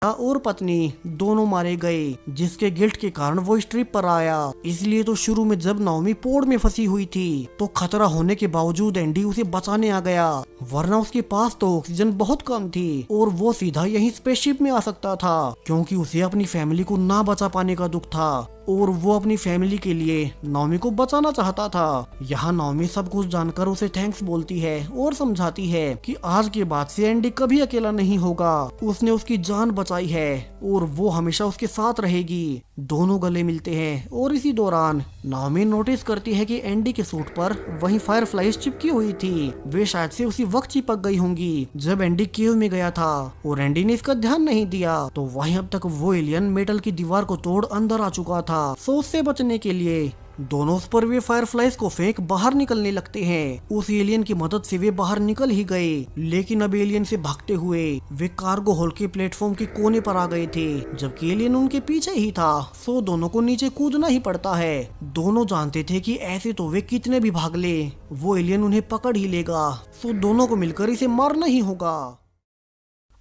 और पत्नी दोनों मारे गए, जिसके गिल्ट के कारण वो इस ट्रिप पर आया। इसलिए तो शुरू में जब नाओमी पोड़ में फंसी हुई थी तो खतरा होने के बावजूद एंडी उसे बचाने आ गया, वरना उसके पास तो ऑक्सीजन बहुत कम थी और वो सीधा यही स्पेसशिप में आ सकता था, क्योंकि उसे अपनी फैमिली को ना बचा पाने का दुख था और वो अपनी फैमिली के लिए नाओमी को बचाना चाहता था। यहाँ नाओमी सब कुछ जानकर उसे थैंक्स बोलती है और समझाती है कि आज के बाद से एंडी कभी अकेला नहीं होगा, उसने उसकी जान बचाई है और वो हमेशा उसके साथ रहेगी। दोनों गले मिलते हैं और इसी दौरान नाओमी नोटिस करती है कि एंडी के सूट पर वही फायरफ्लाइज चिपकी हुई थी। वे शायद से उसी वक्त चिपक गई होंगी जब एंडी केव में गया था और एंडी ने इसका ध्यान नहीं दिया। तो वहीं अब तक वो एलियन मेटल की दीवार को तोड़ अंदर आ चुका था। सो उससे बचने के लिए दोनों उस पर वे फायरफ्लाइज को फेंक बाहर निकलने लगते हैं। उस एलियन की मदद से वे बाहर निकल ही गए, लेकिन अब एलियन से भागते हुए वे कार्गो होल के प्लेटफॉर्म के कोने पर आ गए थे, जबकि एलियन उनके पीछे ही था। सो दोनों को नीचे कूदना ही पड़ता है। दोनों जानते थे कि ऐसे तो वे कितने भी भाग ले वो एलियन उन्हें पकड़ ही लेगा। सो दोनों को मिलकर इसे मारना ही होगा।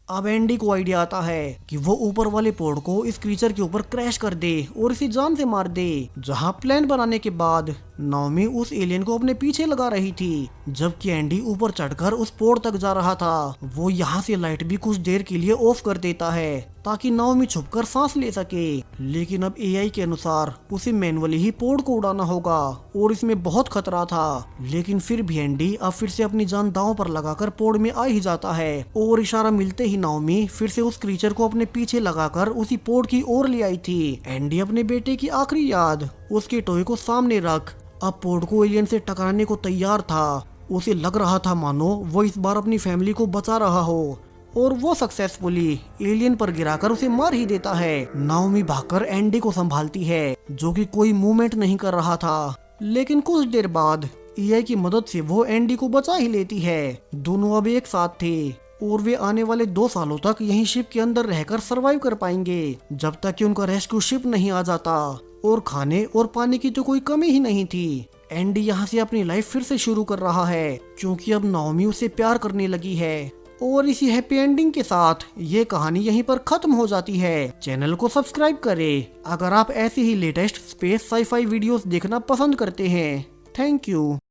अब एंडी को आइडिया आता है कि वो ऊपर वाले पोर्ट को इस क्रीचर के ऊपर क्रैश कर दे और इसे जान से मार दे। जहां प्लान बनाने के बाद नाओमी उस एलियन को अपने पीछे लगा रही थी, जबकि एंडी ऊपर चढ़कर उस पोर्ट तक जा रहा था। वो यहाँ से लाइट भी कुछ देर के लिए ऑफ कर देता है ताकि नाओमी छुपकर सांस ले सके, लेकिन अब एआई के अनुसार उसे मैनुअली ही पोर्ट को उड़ाना होगा और इसमें बहुत खतरा था। लेकिन फिर भी एंडी अब फिर से अपनी जान दांव पर लगाकर पोर्ट में आ ही जाता है और इशारा मिलते ही नाओमी फिर से उस क्रीचर को अपने पीछे लगाकर उसी पोर्ट की ओर ले आई थी। एंडी अपने बेटे की आखिरी याद उसके टॉय को सामने रख अब पोर्ट को एलियन से टकराने को तैयार था। उसे लग रहा था मानो वो इस बार अपनी फैमिली को बचा रहा हो और वो सक्सेसफुली एलियन पर गिराकर उसे मार ही देता है। नाओमी भागकर एंडी को संभालती है, जो कि कोई मूवमेंट नहीं कर रहा था, लेकिन कुछ देर बाद एआई की मदद से वो एंडी को बचा ही लेती है। दोनों अब एक साथ थे और वे आने वाले 2 सालों तक यहीं शिप के अंदर रहकर सरवाइव कर पाएंगे, जब तक कि उनका रेस्क्यू शिप नहीं आ जाता। और खाने और पानी की तो कोई कमी ही नहीं थी। एंडी यहाँ से अपनी लाइफ फिर से शुरू कर रहा है, क्योंकि अब नाओमी उससे प्यार करने लगी है। और इसी हैप्पी एंडिंग के साथ ये कहानी यहीं पर खत्म हो जाती है। चैनल को सब्सक्राइब करें अगर आप ऐसी ही लेटेस्ट स्पेस साईफाई वीडियोस देखना पसंद करते हैं। Thank you.